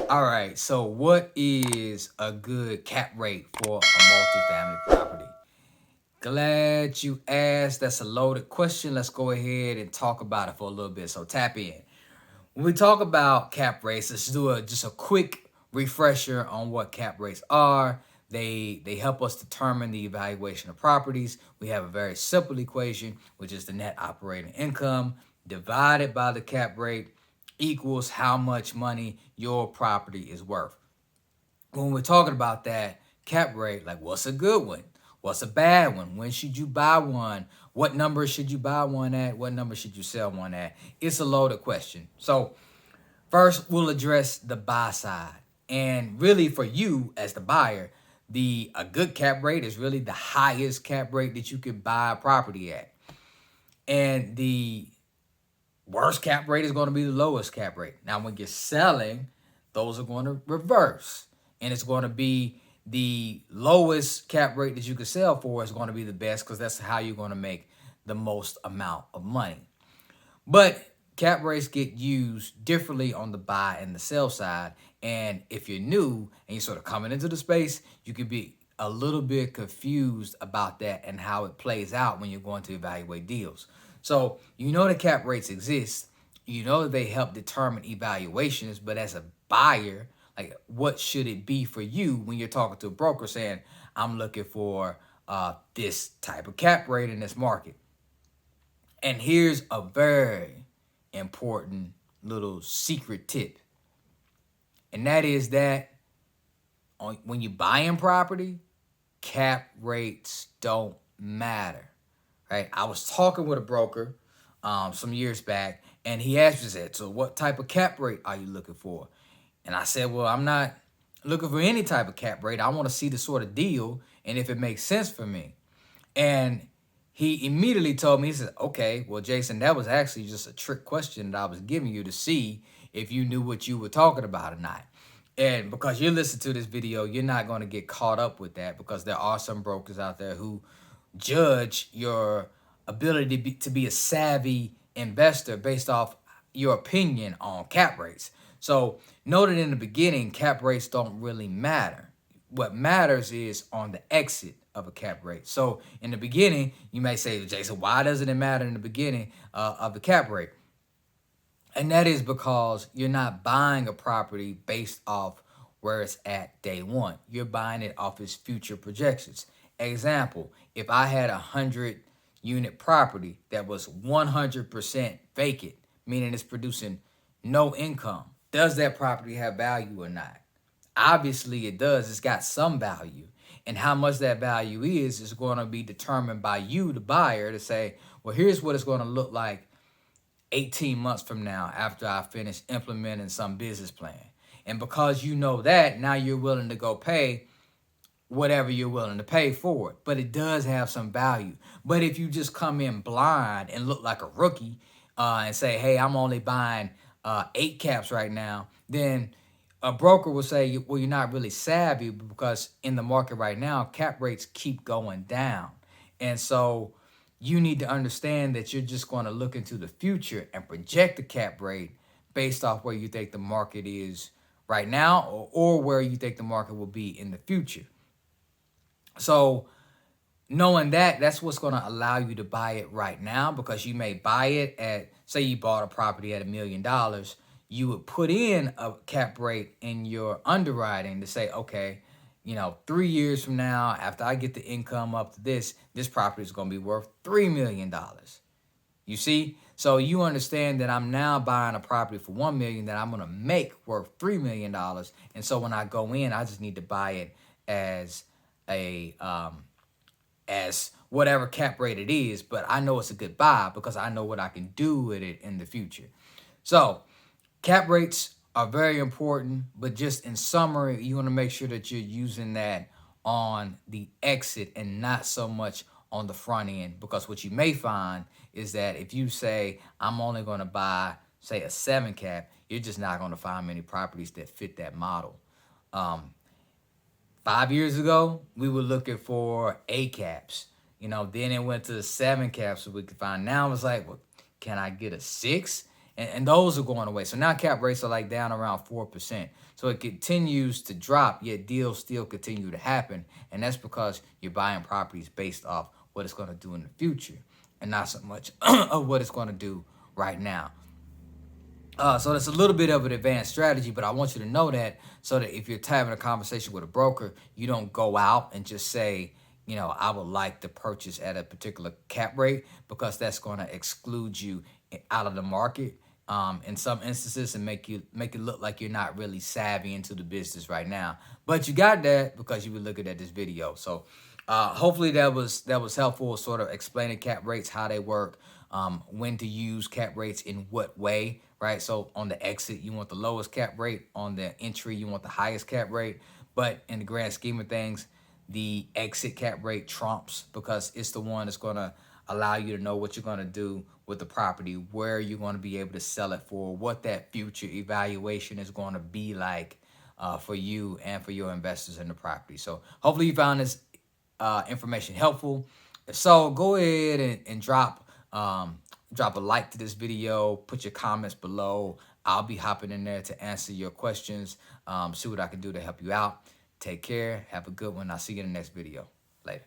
All right, so what is a good cap rate for a multifamily property? Glad you asked. That's a loaded question. Let's go ahead and talk about it for a little bit. So tap in. When we talk about cap rates, let's do just a quick refresher on what cap rates are. They help us determine the evaluation of properties. We have a very simple equation, which is the net operating income divided by the cap rate equals how much money your property is worth. When we're talking about that cap rate, like what's a good one? What's a bad one? When should you buy one? What number should you buy one at? What number should you sell one at? It's a loaded question. So first, we'll address the buy side. And really for you as the buyer, a good cap rate is really the highest cap rate that you could buy a property at. And the worst cap rate is going to be the lowest cap rate. Now, when you're selling, those are going to reverse. And it's going to be the lowest cap rate that you could sell for is going to be the best because that's how you're going to make the most amount of money. But cap rates get used differently on the buy and the sell side. And if you're new and you're sort of coming into the space, you could be a little bit confused about that and how it plays out when you're going to evaluate deals. So you know the cap rates exist. You know that they help determine evaluations, but as a buyer, like what should it be for you when you're talking to a broker saying, I'm looking for this type of cap rate in this market? And here's a very important little secret tip. And that is that when you're buying property, cap rates don't matter, right? I was talking with a broker some years back, and he asked me that, so what type of cap rate are you looking for? And I said, well, I'm not looking for any type of cap rate. I want to see the sort of deal and if it makes sense for me. And he immediately told me, he said, okay, well, Jason, that was actually just a trick question that I was giving you to see if you knew what you were talking about or not. And because you listen to this video, you're not going to get caught up with that because there are some brokers out there who judge your ability to be a savvy investor based off your opinion on cap rates. So noted in the beginning, cap rates don't really matter. What matters is on the exit of a cap rate. So in the beginning, you may say, Jason, why doesn't it matter in the beginning of the cap rate? And that is because you're not buying a property based off where it's at day one. You're buying it off its future projections. Example, if I had a 100-unit property that was 100% vacant, meaning it's producing no income, does that property have value or not? Obviously it does. It's got some value. And how much that value is going to be determined by you, the buyer, to say, well, here's what it's going to look like 18 months from now after I finish implementing some business plan. And because you know that, now you're willing to go pay whatever you're willing to pay for it. But it does have some value. But if you just come in blind and look like a rookie and say, hey, I'm only buying 8 caps right now, then a broker will say, well, you're not really savvy because in the market right now, cap rates keep going down. And so you need to understand that you're just going to look into the future and project the cap rate based off where you think the market is right now or where you think the market will be in the future. So knowing that, that's what's going to allow you to buy it right now, because you may buy it at, say you bought a property at $1 million. You would put in a cap rate in your underwriting to say, okay, 3 years from now, after I get the income up to this property is going to be worth $3 million. You see? So you understand that I'm now buying a property for $1 million that I'm going to make worth $3 million. And so when I go in, I just need to buy it as as whatever cap rate it is, but I know it's a good buy because I know what I can do with it in the future. So cap rates are very important, but just in summary, you want to make sure that you're using that on the exit and not so much on the front end, because what you may find is that if you say, I'm only going to buy, say, a 7 cap, you're just not going to find many properties that fit that model. 5 years ago, we were looking for 8 caps. Then it went to the 7 caps so we could find. Now it's like, well, can I get a 6? and those are going away. So now cap rates are like down around 4%. So it continues to drop, yet deals still continue to happen. And that's because you're buying properties based off what it's going to do in the future and not so much of what it's going to do right now. So that's a little bit of an advanced strategy, but I want you to know that so that if you're having a conversation with a broker, you don't go out and just say, I would like to purchase at a particular cap rate, because that's going to exclude you out of the market in some instances and make it look like you're not really savvy into the business right now. But you got that because you were looking at this video. So hopefully that was helpful, sort of explaining cap rates, how they work, when to use cap rates in what way, right? So on the exit, you want the lowest cap rate. On the entry, you want the highest cap rate. But in the grand scheme of things, the exit cap rate trumps, because it's the one that's going to allow you to know what you're going to do with the property, where you're going to be able to sell it for, what that future evaluation is going to be like for you and for your investors in the property. So hopefully you found this information helpful. If so, go ahead and drop a like to this video, put your comments below. I'll be hopping in there to answer your questions, see what I can do to help you out. Take care. Have a good one. I'll see you in the next video. Later.